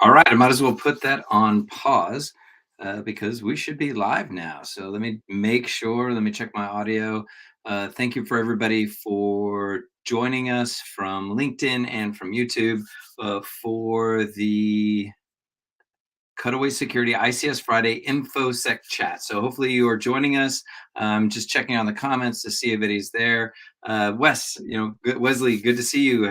All right, I might as well put that on pause because we should be live now. So let me make sure, let me check my audio. Thank you for everybody for joining us from LinkedIn and from YouTube for the Cutaway Security ICS Friday Infosec chat. So hopefully you are joining us. Just checking on the comments to see if anybody's there. Wes, Wesley, good to see you.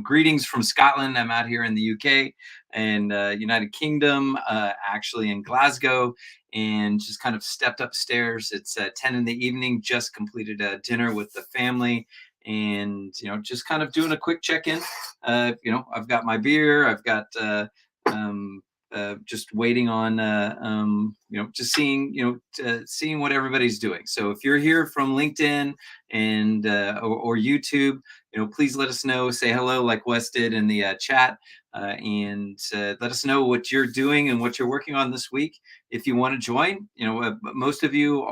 Greetings from Scotland. I'm out here in the UK and United Kingdom, actually in Glasgow, and just kind of stepped upstairs. It's 10 in the evening. Just completed a dinner with the family, and just kind of doing a quick check-in. I've got my beer. I've got um, just waiting on just seeing seeing what everybody's doing. So if you're here from LinkedIn and or YouTube, please let us know. Say hello, like Wes did in the chat, and let us know what you're doing and what you're working on this week. If you want to join, most of you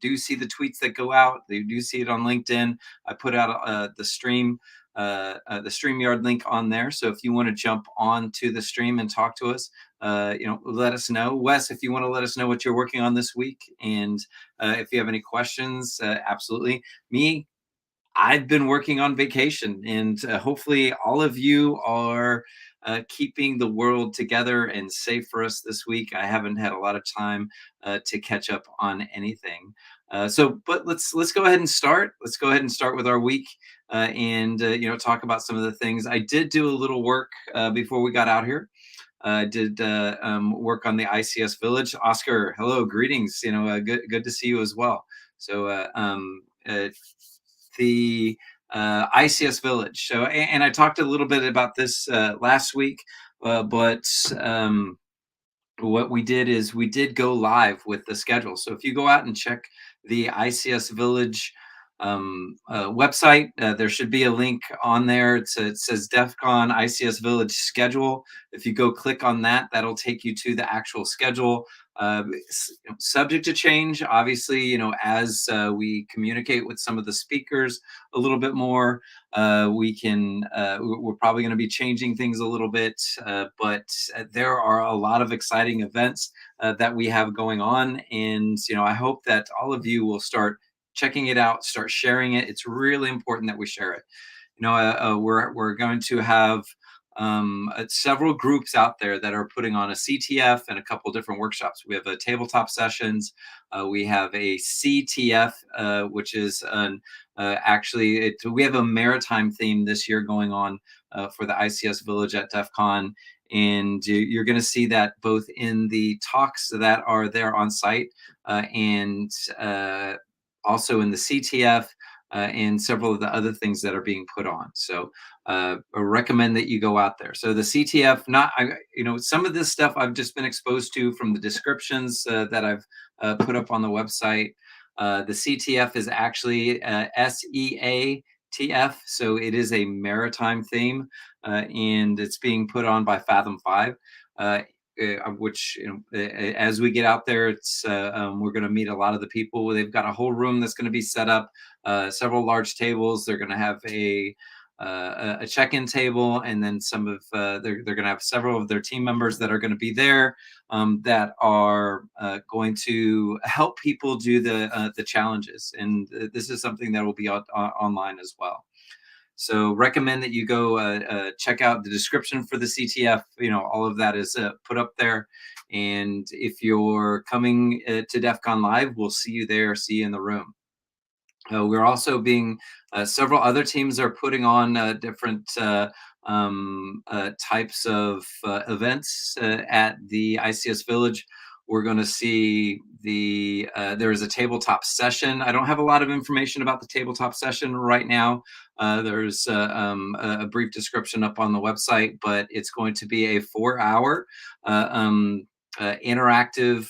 do see the tweets that go out. They do see it on LinkedIn. I put out the stream the StreamYard link on there. So if you want to jump on to the stream and talk to us, let us know. Wes, if you want to let us know what you're working on this week, and if you have any questions, absolutely. I've been working on vacation, and hopefully all of you are keeping the world together and safe for us this week. I haven't had a lot of time to catch up on anything. But let's go ahead and start. Let's go ahead and start with our week, and talk about some of the things. I did do a little work before we got out here. Did work on the ICS Village. Oscar, hello, greetings. Good to see you as well. So the ICS Village. So, and I talked a little bit about this last week, but what we did is we did go live with the schedule. So if you go out and check the ICS Village website, there should be a link on there. It says DEF CON ICS Village schedule. If you go click on that, that'll take you to the actual schedule. Subject to change, obviously, as we communicate with some of the speakers a little bit more, we're probably going to be changing things a little bit, but there are a lot of exciting events that we have going on. And, I hope that all of you will start checking it out, start sharing it. It's really important that we share it. We're going to have several groups out there that are putting on a CTF and a couple different workshops. We have a tabletop sessions. We have a CTF, which is we have a maritime theme this year going on for the ICS Village at DEF CON. And you're going to see that both in the talks that are there on site and also in the CTF and several of the other things that are being put on. So I recommend that you go out there. So the CTF, some of this stuff I've just been exposed to from the descriptions that I've put up on the website. The CTF is actually SEATF, so it is a maritime theme, and it's being put on by Fathom 5. Which as we get out there, we're going to meet a lot of the people. They've got a whole room that's going to be set up, several large tables. They're going to have a check-in table, and then they're going to have several of their team members that are going to be there that are going to help people do the challenges. And this is something that will be online as well. So recommend that you go check out the description for the CTF. All of that is put up there. And if you're coming to DEF CON Live, we'll see you there, see you in the room. We're also several other teams are putting on different types of events at the ICS Village. We're going to see there is a tabletop session. I don't have a lot of information about the tabletop session right now. There's a brief description up on the website, but it's going to be a 4-hour interactive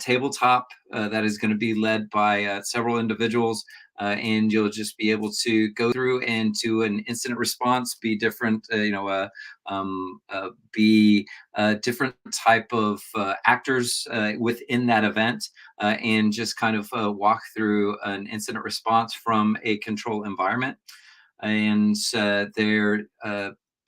tabletop that is going to be led by several individuals. And you'll just be able to go through and do an incident response, be different, be different type of actors within that event, and just kind of walk through an incident response from a control environment. And they're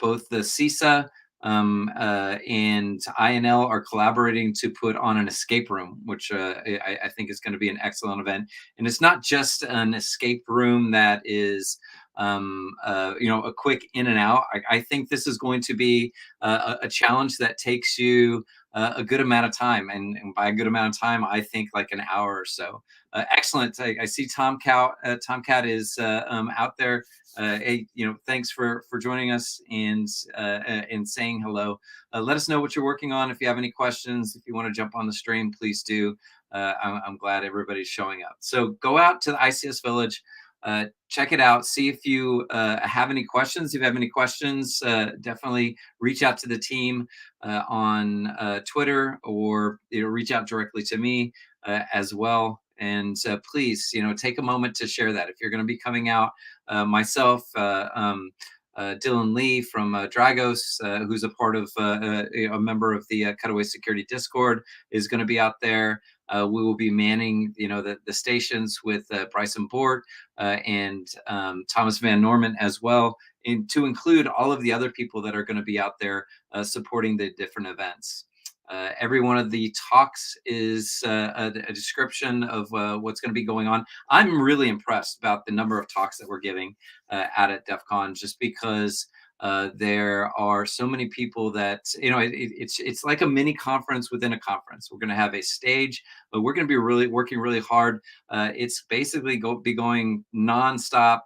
both the CISA and INL are collaborating to put on an escape room, which I think is going to be an excellent event. And it's not just an escape room that is a quick in and out. I think this is going to be a challenge that takes you a good amount of time, and by a good amount of time, I think like an hour or so. Excellent. I see Tomcat is out there. Hey, thanks for joining us and saying hello. Let us know what you're working on. If you have any questions, if you want to jump on the stream, please do. I'm glad everybody's showing up. So go out to the ICS Village. Check it out. See if you have any questions. If you have any questions, definitely reach out to the team on Twitter, or reach out directly to me as well. And please, take a moment to share that. If you're going to be coming out, myself, Dylan Lee from Dragos, who's a part of a member of the Cutaway Security Discord, is going to be out there. We will be manning, the stations with Bryson Board and Thomas Van Norman as well, and to include all of the other people that are going to be out there supporting the different events. Every one of the talks is a description of what's going to be going on. I'm really impressed about the number of talks that we're giving out at DEF CON, just because there are so many people that, it's like a mini conference within a conference. We're going to have a stage, but we're going to be really working really hard. It's basically be going nonstop,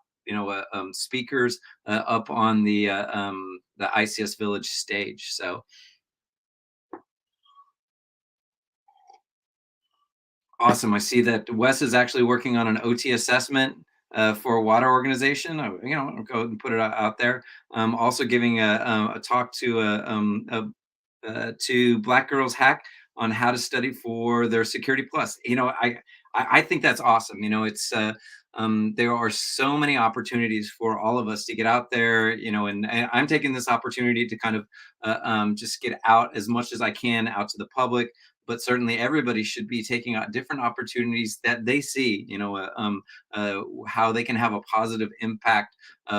speakers up on the ICS Village stage. So awesome. I see that Wes is actually working on an OT assessment for a water organization. I'll go and put it out there. Also giving a talk to Black Girls Hack on how to study for their Security Plus. I think that's awesome. There are so many opportunities for all of us to get out there. And I'm taking this opportunity to kind of just get out as much as I can out to the public. But certainly everybody should be taking out different opportunities that they see, how they can have a positive impact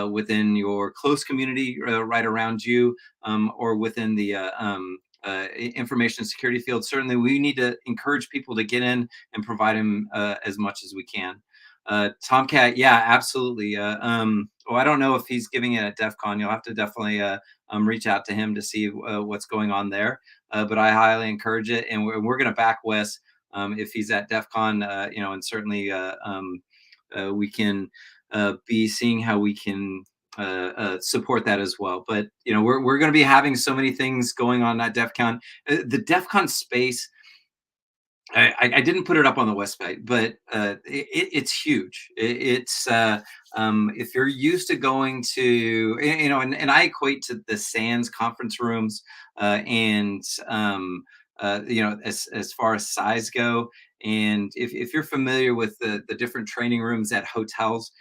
within your close community right around you, or within the information security field. Certainly, we need to encourage people to get in and provide them as much as we can. Tomcat, yeah, absolutely. I don't know if he's giving it at DEF CON. You'll have to definitely reach out to him to see what's going on there. But I highly encourage it, and we're going to back Wes if he's at DEF CON, and certainly we can be seeing how we can support that as well. But we're going to be having so many things going on at DEF CON. The DEF CON space, I didn't put it up on the website, but it's huge. It's if you're used to going to, and I equate to the Sands conference rooms, and as far as size go. And if you're familiar with the different training rooms at hotels,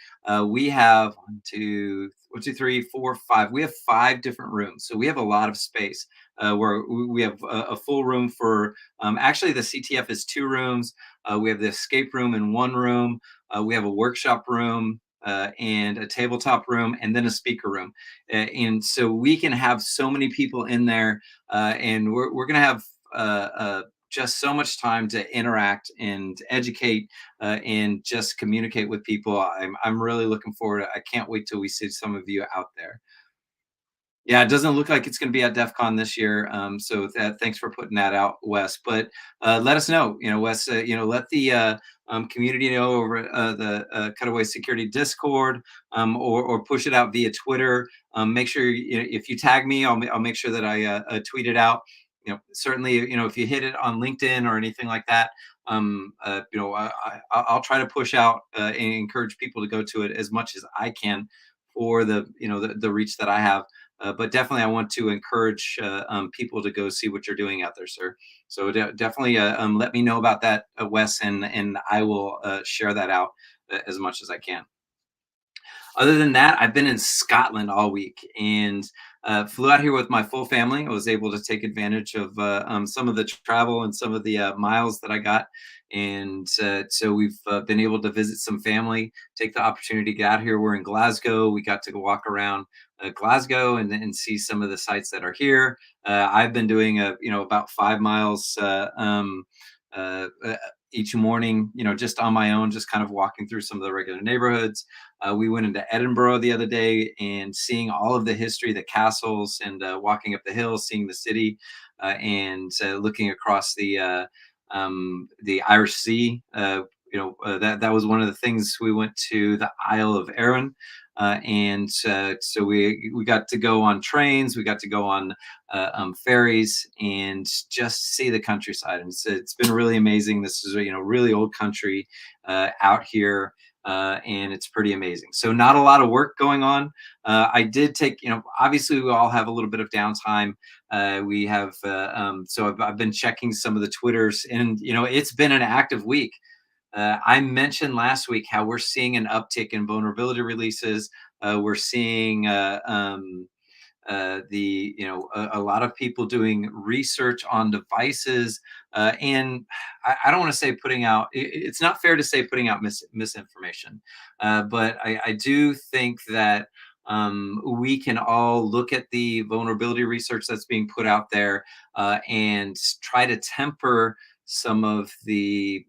we have one, two, three, four, five. We have 5 different rooms, so we have a lot of space. Where we have a full room for, actually the CTF is 2 rooms. We have the escape room in 1 room. We have a workshop room and a tabletop room, and then a speaker room. And so we can have so many people in there, and we're going to have just so much time to interact and educate and just communicate with people. I'm really looking forward to it. I can't wait till we see some of you out there. Yeah, it doesn't look like it's going to be at DEF CON this year. So thanks for putting that out, Wes. But let us know, Wes, let the community know over the Cutaway Security Discord, or push it out via Twitter. Make sure if you tag me, I'll make sure that I tweet it out. Certainly, if you hit it on LinkedIn or anything like that, I'll try to push out and encourage people to go to it as much as I can for the reach that I have. But definitely, I want to encourage people to go see what you're doing out there, sir. So definitely let me know about that, Wes, and I will share that out as much as I can. Other than that, I've been in Scotland all week and flew out here with my full family. I was able to take advantage of some of the travel and some of the miles that I got. And so we've been able to visit some family, take the opportunity to get out here. We're in Glasgow. We got to go walk around Glasgow and see some of the sites that are here. I've been doing about 5 miles uh, uh, each morning, just on my own, just kind of walking through some of the regular neighborhoods. We went into Edinburgh the other day and seeing all of the history, the castles, and walking up the hill, seeing the city, and looking across the Irish Sea. That was one of the things. We went to the Isle of Arran, and so we got to go on trains, we got to go on ferries, and just see the countryside. And it's been really amazing. This is really old country out here. And it's pretty amazing. So not a lot of work going on. I did take, obviously we all have a little bit of downtime. We have, so I've been checking some of the Twitters, and it's been an active week. I mentioned last week how we're seeing an uptick in vulnerability releases. We're seeing a lot of people doing research on devices, and I don't want to say putting out. It's not fair to say putting out misinformation, but I do think that we can all look at the vulnerability research that's being put out there and try to temper some of the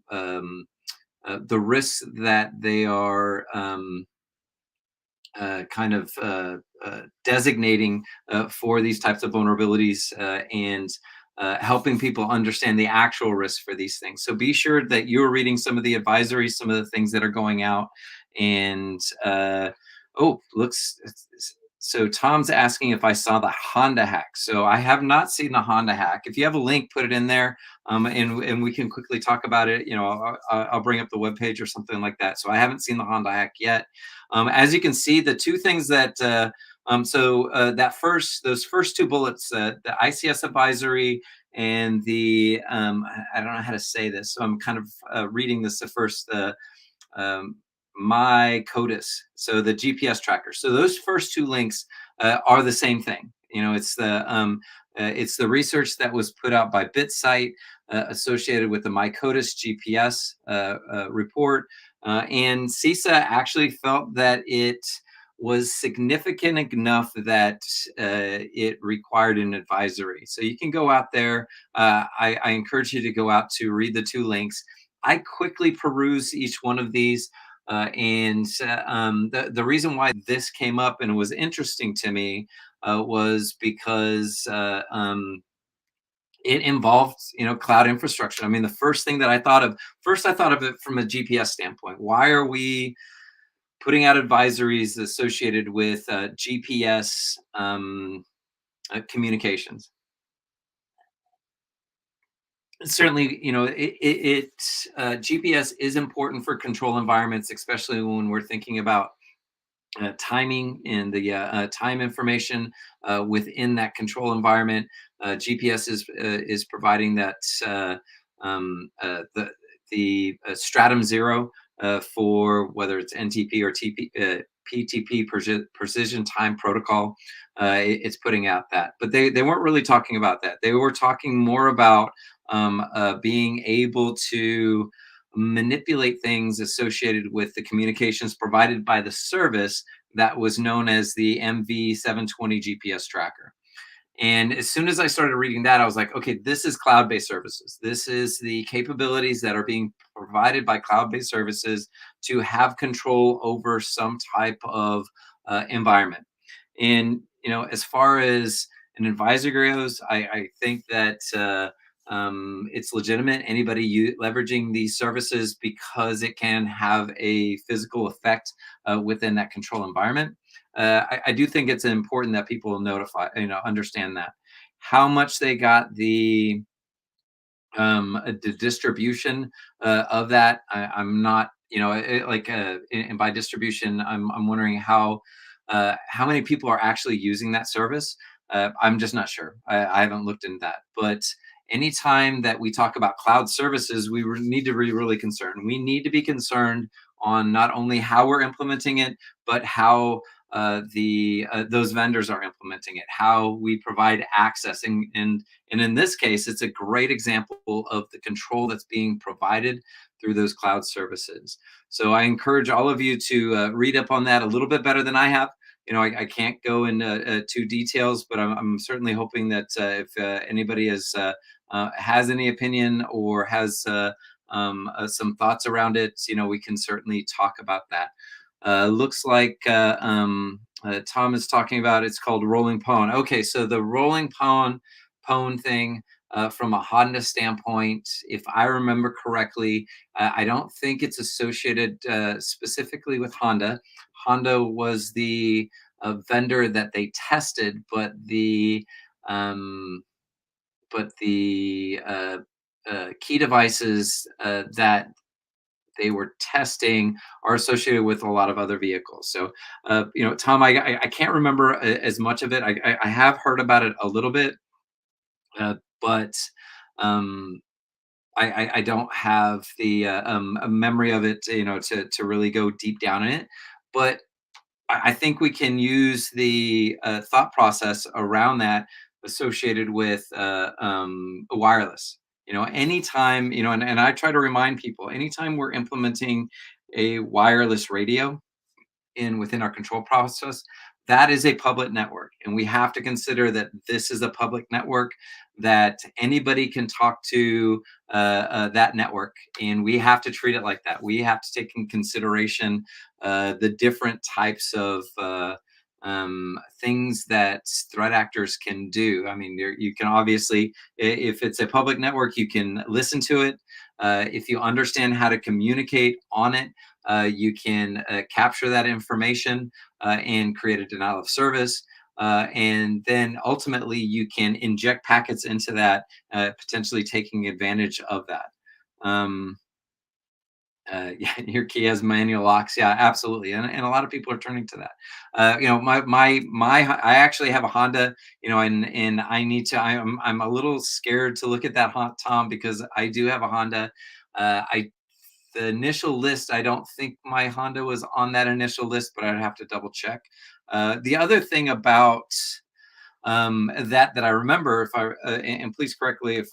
risks that they are kind of designating for these types of vulnerabilities, and helping people understand the actual risks for these things. So be sure that you're reading some of the advisories, some of the things that are going out. And oh, looks. So Tom's asking if I saw the Honda hack. So I have not seen the Honda hack. If you have a link, put it in there, and we can quickly talk about it. I'll bring up the webpage or something like that. So I haven't seen the Honda hack yet. As you can see, the two things that those first two bullets, the ICS advisory and I don't know how to say this, so I'm kind of reading this the first. Um, my CODIS, so the GPS tracker. So those first two links are the same thing. It's the research that was put out by BitSite associated with the My CODIS GPS report, and CISA actually felt that it was significant enough that it required an advisory. So you can go out there. I encourage you to go out to read the two links. I quickly peruse each one of these. And the reason why this came up and was interesting to me was because it involved, cloud infrastructure. I mean, the first thing that I thought of it from a GPS standpoint. Why are we putting out advisories associated with GPS communications? Certainly, GPS is important for control environments, especially when we're thinking about timing and the time information within that control environment. GPS is providing that stratum zero for whether it's NTP or PTP, precision time protocol. It's putting out that, but they weren't really talking about that. They were talking more about being able to manipulate things associated with the communications provided by the service that was known as the MV720 GPS tracker. And as soon as I started reading that, I was like, okay, this is cloud based services. This is the capabilities that are being provided by cloud based services to have control over some type of environment. And, as far as an advisor goes, I think that it's legitimate. Anybody leveraging these services because it can have a physical effect within that control environment. I do think it's important that people understand that. How much they got the distribution of that, I'm not, and by distribution, I'm wondering how many people are actually using that service. I'm just not sure. I haven't looked into that. But anytime that we talk about cloud services, we need to be really concerned. We need to be concerned on not only how we're implementing it, but how the those vendors are implementing it, how we provide access, and in this case, it's a great example of the control that's being provided through those cloud services. So I encourage all of you to read up on that a little bit better than I have. I can't go into to details, but I'm certainly hoping that if anybody has any opinion or has some thoughts around it, we can certainly talk about that. Looks like Tom is talking about it's called rolling pone. Okay, so the rolling pone thing from a Honda standpoint, if I remember correctly, I don't think it's associated specifically with Honda. Honda was the vendor that they tested, um, but the key devices that they were testing are associated with a lot of other vehicles. So, Tom, I can't remember as much of it. I have heard about it a little bit, but um, I don't have the a memory of it, to really go deep down in it. But I think we can use the thought process around that associated with wireless. Anytime, and I try to remind people, anytime we're implementing a wireless radio within our control process, that is a public network, and we have to consider that this is a public network, that anybody can talk to that network, and we have to treat it like that. We have to take in consideration the different types of things that threat actors can do. I mean, you can obviously, if it's a public network, you can listen to it. If you understand how to communicate on it, you can capture that information and create a denial of service. And then ultimately, you can inject packets into that, potentially taking advantage of that. Um, yeah, your key has manual locks. Yeah, absolutely, and a lot of people are turning to that. I actually have a Honda. And I need to. I'm a little scared to look at that Tom, because I do have a Honda. I The initial list, I don't think my Honda was on that initial list, but I'd have to double check. The other thing about that I remember, if and please correct me if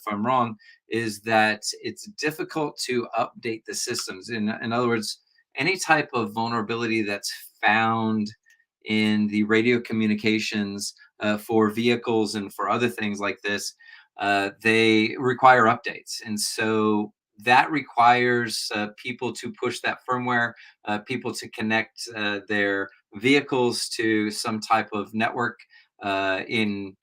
I'm wrong, is that it's difficult to update the systems. In other words, any type of vulnerability that's found in the radio communications for vehicles and for other things like this, they require updates, and so that requires people to push that firmware, people to connect their vehicles to some type of network in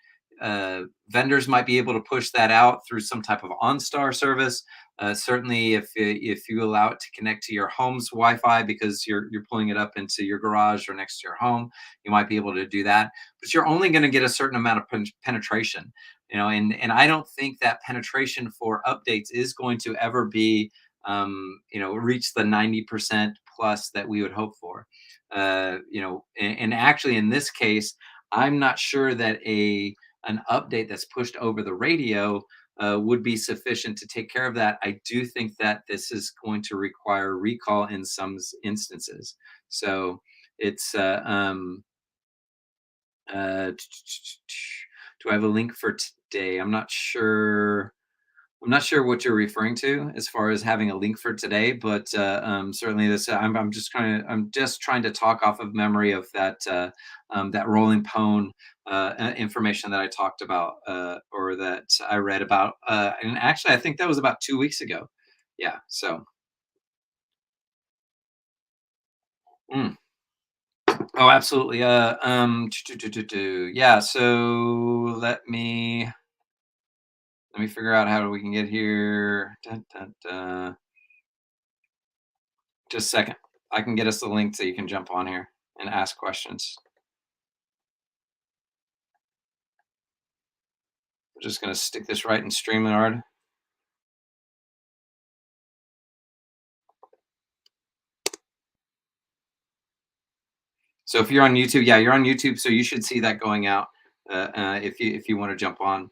vendors might be able to push that out through some type of OnStar service. Certainly, if you allow it to connect to your home's Wi-Fi because you're pulling it up into your garage or next to your home, you might be able to do that. But you're only going to get a certain amount of penetration, and I don't think that penetration for updates is going to ever be, reach the 90% plus that we would hope for. And actually, in this case, I'm not sure that an update that's pushed over the radio would be sufficient to take care of that. I do think that this is going to require recall in some instances. So it's do I have a link for today? I'm not sure what you're referring to as far as having a link for today, but certainly this. I'm just trying to talk off of memory of that rolling pone information that I talked about, or that I read about, and actually I think that was about 2 weeks ago. Yeah. So. Mm. Oh, absolutely. Yeah. So let me figure out how we can get here. Dun, dun, dun. Just a second. I can get us the link so you can jump on here and ask questions. We're just going to stick this right in StreamYard. So if you're on YouTube, yeah, you're on YouTube, so you should see that going out if you want to jump on.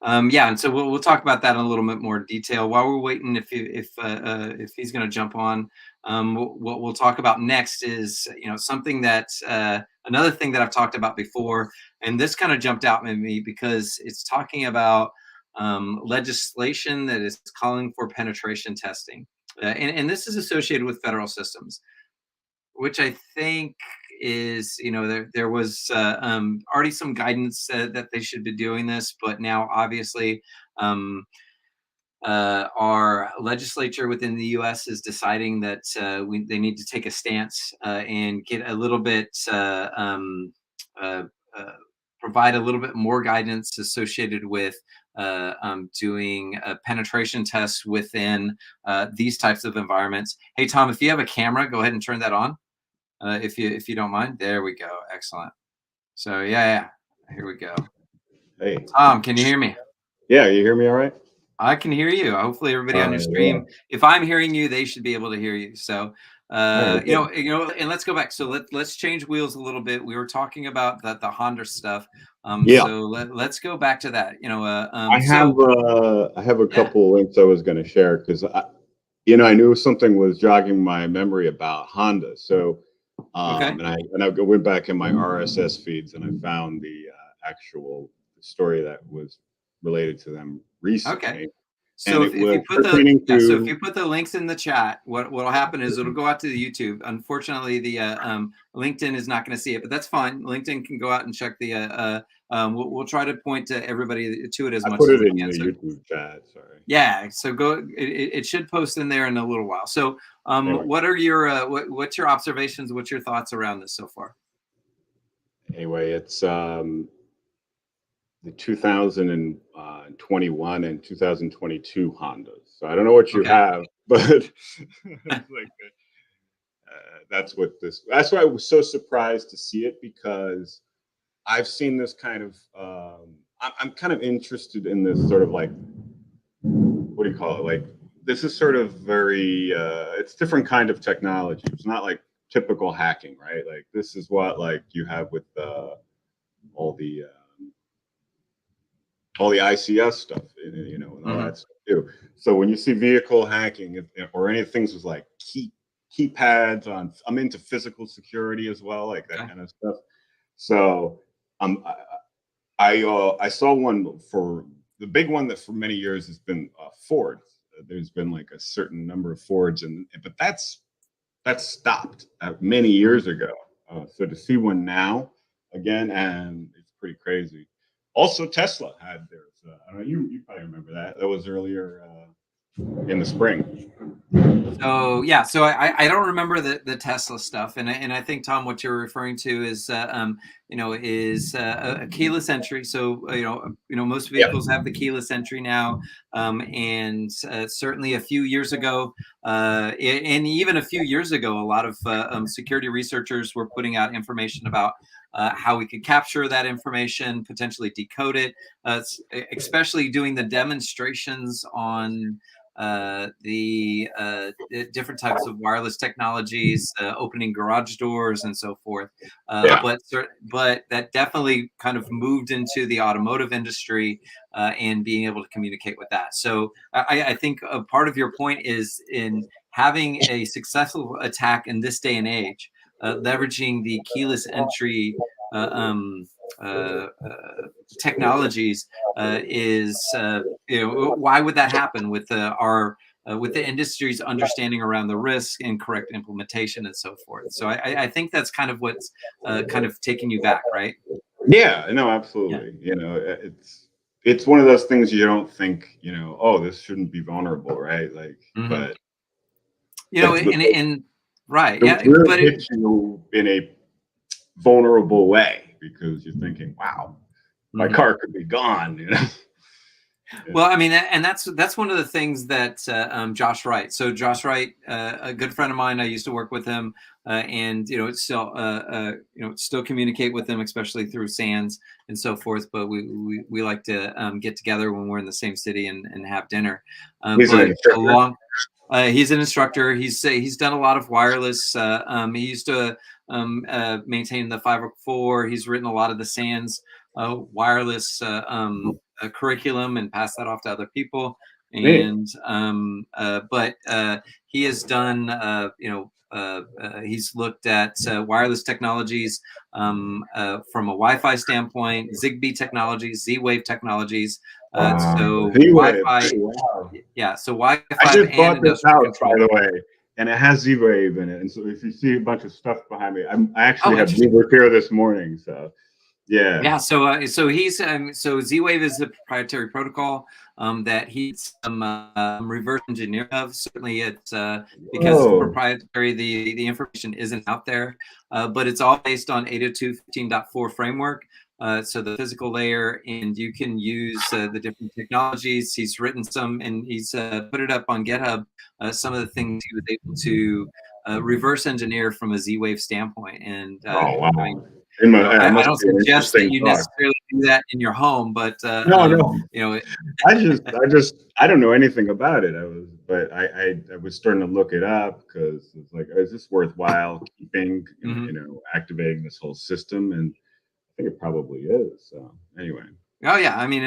Yeah, and so we'll talk about that in a little bit more detail. While we're waiting, if he's going to jump on, what we'll talk about next is something that another thing that I've talked about before, and this kind of jumped out at me because it's talking about legislation that is calling for penetration testing, and this is associated with federal systems, which I think is, there was already some guidance that they should be doing this, but now obviously um, our legislature within the U.S. is deciding that they need to take a stance and get a little bit uh, uh, provide a little bit more guidance associated with doing penetration tests within these types of environments. Hey, Tom, if you have a camera, go ahead and turn that on. If you don't mind. There we go. Excellent. So yeah, here we go. Hey, Tom, can you hear me? yeah, you hear me all right? I can hear you. Hopefully everybody on your Yeah. stream, if I'm hearing you, they should be able to hear you. So All right, good. and let's go back. So let's change wheels a little bit. We were talking about the Honda stuff. Yeah, So let's go back to that. I have a Yeah. couple links I was going to share because I knew something was jogging my memory about Honda. So, Okay. and I went back in my RSS feeds and I found the actual story that was related to them Okay. recently, So and it if was you put pertaining so if to. you put the links in the chat, what'll happen is it'll go out to the YouTube. Unfortunately, the LinkedIn is not going to see it, but that's fine. LinkedIn can go out and check the. We'll try to point to everybody to it as I much put as it we in can. the So YouTube chat. Sorry. yeah, so go. It should post in there in a little while. So Anyway, what are your what's your observations? What's your thoughts around this so far? it's the 2021 and 2022 Hondas. So I don't know what you Okay. have, but it's like that's what this. That's why I was so surprised to see it because I've seen this kind of. I'm kind of interested in this sort of like what do you call it? Like this is sort of very. It's different kind of technology. It's not like typical hacking, right? Like this is what like you have with all the all the ICS stuff, and all Mm-hmm. that stuff too. So when you see vehicle hacking or any things with like keypads on, I'm into physical security as well, like that Okay. kind of stuff. So um, I saw one for the big one that for many years has been Ford. There's been like a certain number of Fords, but that's stopped many years ago. So to see one now again, and it's pretty crazy. Also, Tesla had theirs. I don't know. You probably remember that. That was earlier in the spring. So yeah, so I don't remember the Tesla stuff, and I think Tom, what you're referring to is a keyless entry. So most Yeah. vehicles have the keyless entry now, and certainly a few years ago, and even a few years ago, a lot of security researchers were putting out information about how we could capture that information, potentially decode it, especially doing the demonstrations on the different types of wireless technologies, opening garage doors and so forth. Yeah. But that definitely kind of moved into the automotive industry and being able to communicate with that. So I think a part of your point is in having a successful attack in this day and age, leveraging the keyless entry uh, um, technologies is why would that happen with our with the industry's understanding around the risk and correct implementation and so forth. So I think that's kind of what's kind of taking you back, right? Yeah. No, Yeah. absolutely. It's one of those things you don't think. Oh, this shouldn't be vulnerable, right? Like, Hmm. but that's And right, it yeah, really but hits you in a vulnerable way because you're thinking, wow, my mhm. car could be gone. Well, Yeah. I mean, and that's one of the things that Josh Wright. So Josh Wright, a good friend of mine, I used to work with him, and it's still still communicate with him, especially through SANS and so forth. But we like to get together when we're in the same city and have dinner. He's an But instructor. along he's an instructor. He's done a lot of wireless. He used to maintain the 504. He's written a lot of the SANS wireless a curriculum and pass that off to other people. Neat. And but he has done, he's looked at wireless technologies from a Wi-Fi standpoint, Zigbee technologies, Z-Wave technologies. So Z-Wave. Wi-Fi, Wow. yeah, so I Wi-Fi just and bought this industrial house, by control. the way, and it has Z-Wave in it. And so if you see a bunch of stuff behind me, I actually Oh, have interesting. Z-Wave here this morning. So yeah. Yeah, so he's so Z-Wave is a proprietary protocol that he's reverse engineer of. Certainly, it's because it's Oh, proprietary, the information isn't out there, but it's all based on 802.15.4 framework. So the physical layer, and you can use the different technologies. He's written some, and he's put it up on GitHub. Some of the things he was able to reverse engineer from a Z-Wave standpoint, and oh I wow. mean, you know, It I must don't be an suggest that interesting you talk. necessarily do that in your home, but No, no. you know, I don't know anything about it. But I was starting to look it up because it's like, is this worthwhile keeping, mhm. activating this whole system? And I think it probably is. So anyway. Oh yeah, I mean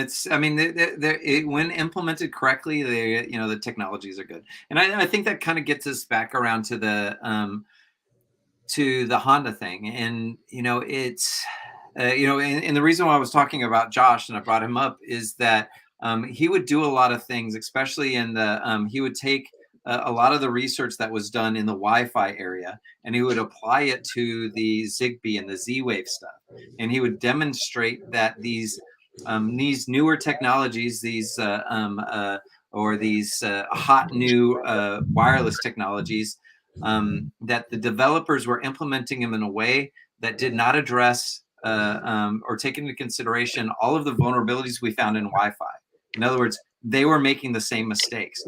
when implemented correctly, the technologies are good, and I think that kind of gets us back around to the Honda thing, and it's and the reason why I was talking about Josh and I brought him up is that he would do a lot of things, especially in the he would take a lot of the research that was done in the Wi-Fi area, and he would apply it to the Zigbee and the Z-Wave stuff, and he would demonstrate that these newer technologies, or these hot new wireless technologies, that the developers were implementing them in a way that did not address or take into consideration all of the vulnerabilities we found in Wi-Fi. In other words, they were making the same mistakes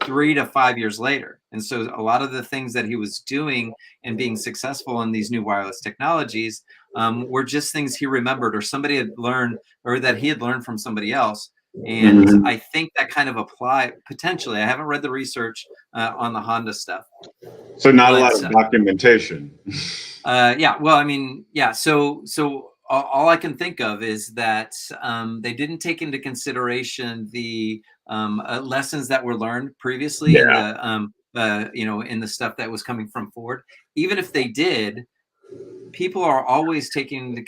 3 to 5 years later. And so a lot of the things that he was doing and being successful in these new wireless technologies were just things he remembered, or somebody had learned, or that he had learned from somebody else. And Mhm. I think that kind of apply potentially. I haven't read the research on the Honda stuff, So not a but lot of documentation. yeah, well, I mean, yeah. So all I can think of is that they didn't take into consideration the lessons that were learned previously in Yeah. the in the stuff that was coming from Ford. Even if they did, people are always thinking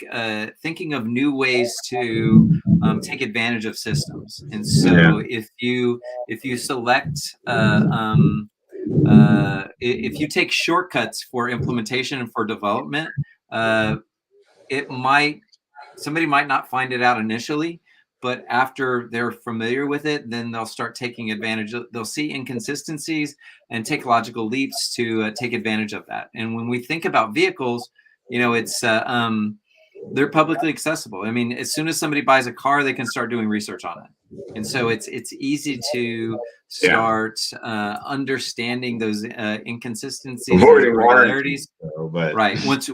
of new ways to take advantage of systems. And Yeah. so if you select if you take shortcuts for implementation and for development, uh, it might somebody might not find it out initially, but after they're familiar with it, then they'll start taking advantage of. They'll see inconsistencies and take logical leaps to take advantage of that. And when we think about vehicles, it's they're publicly accessible. I mean, as soon as somebody buys a car, they can start doing research on it, and so it's easy to Yeah. start understanding those inconsistencies and Avoiding warranty. irregularities. So, but Right. Once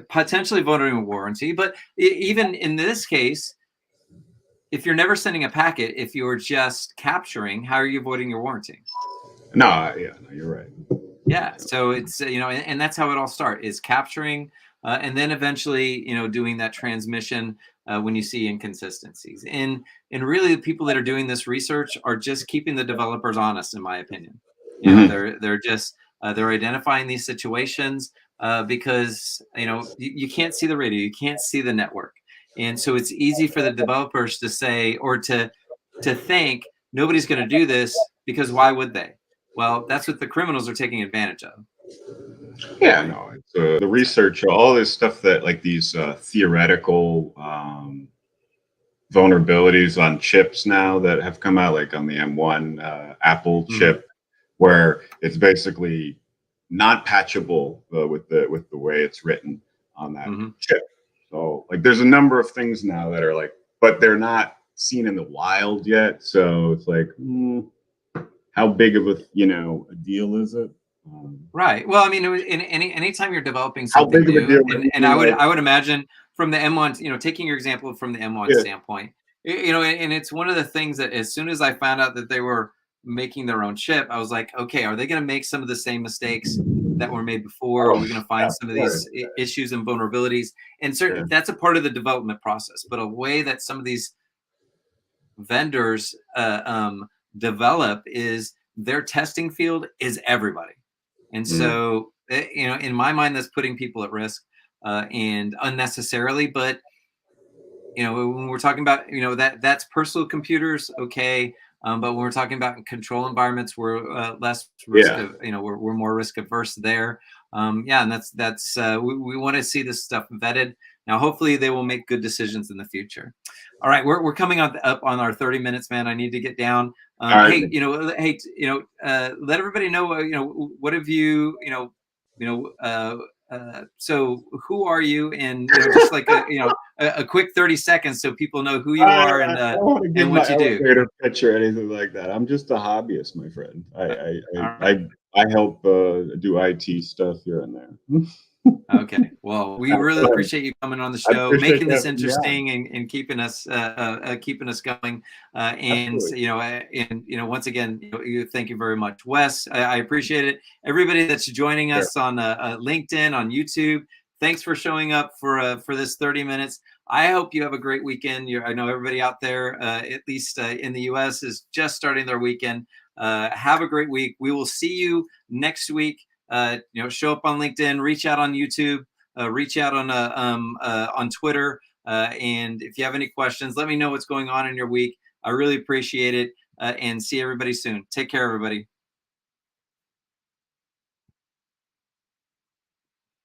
potentially voting a warranty, but even in this case, if you're never sending a packet, if you're just capturing, how are you avoiding your warranty? no, yeah, no, you're right. Yeah. So it's and that's how it all starts, is capturing, and then eventually doing that transmission when you see inconsistencies. And really, the people that are doing this research are just keeping the developers honest, in my opinion. Mhm. They're just they're identifying these situations because you can't see the radio, you can't see the network, and so it's easy for the developers to say, or to think nobody's going to do this, because why would they? Well, that's what the criminals are taking advantage of, Yeah, right? no, it's the research, all this stuff that like these theoretical vulnerabilities on chips now that have come out, like on the M1 Apple Hmm. chip, where it's basically not patchable with the way it's written on that Hmm. chip. So like, there's a number of things now that are like, but they're not seen in the wild yet. So it's like, how big of a deal is it? Right. Well, I mean, in anytime you're developing How something big of a new, deal? and Meaning, I would like, I would imagine from the M1, taking your example from the M1 yeah, standpoint, and it's one of the things that as soon as I found out that they were making their own chip, I was like, okay, are they going to make some of the same mistakes that were made before? Are oh, we going to yeah, find of some of course, these issues and vulnerabilities? And yeah. certain that's a part of the development process, but a way that some of these vendors develop is their testing field is everybody. And Mm. so, in my mind, that's putting people at risk and unnecessarily. But when we're talking about, that's personal computers, okay. But when we're talking about control environments, we're less risk Yeah. of, we're more risk averse there. Yeah, and we want to see this stuff vetted. Now, hopefully, they will make good decisions in the future. All right, we're coming up on our 30 minutes, man. I need to get down. All right. Hey, let everybody know, what have you, so who are you? And just like a quick 30 seconds so people know who you are I don't want to give and my what you do. elevator pitch or anything like that. I'm just a hobbyist, my friend. Uh, all right. I help do IT stuff here and there. Okay. Well, we really appreciate you coming on the I show, appreciate making you this having me on. interesting and keeping us going. And Absolutely. once again, thank you very much, Wes. I appreciate it. Everybody that's joining Sure. us on LinkedIn, on YouTube, thanks for showing up for this 30 minutes. I hope you have a great weekend. I know everybody out there, at least in the U.S., is just starting their weekend. Have a great week. We will see you next week. Show up on LinkedIn, reach out on YouTube, reach out on Twitter. And if you have any questions, let me know what's going on in your week. I really appreciate it. And see everybody soon. Take care, everybody.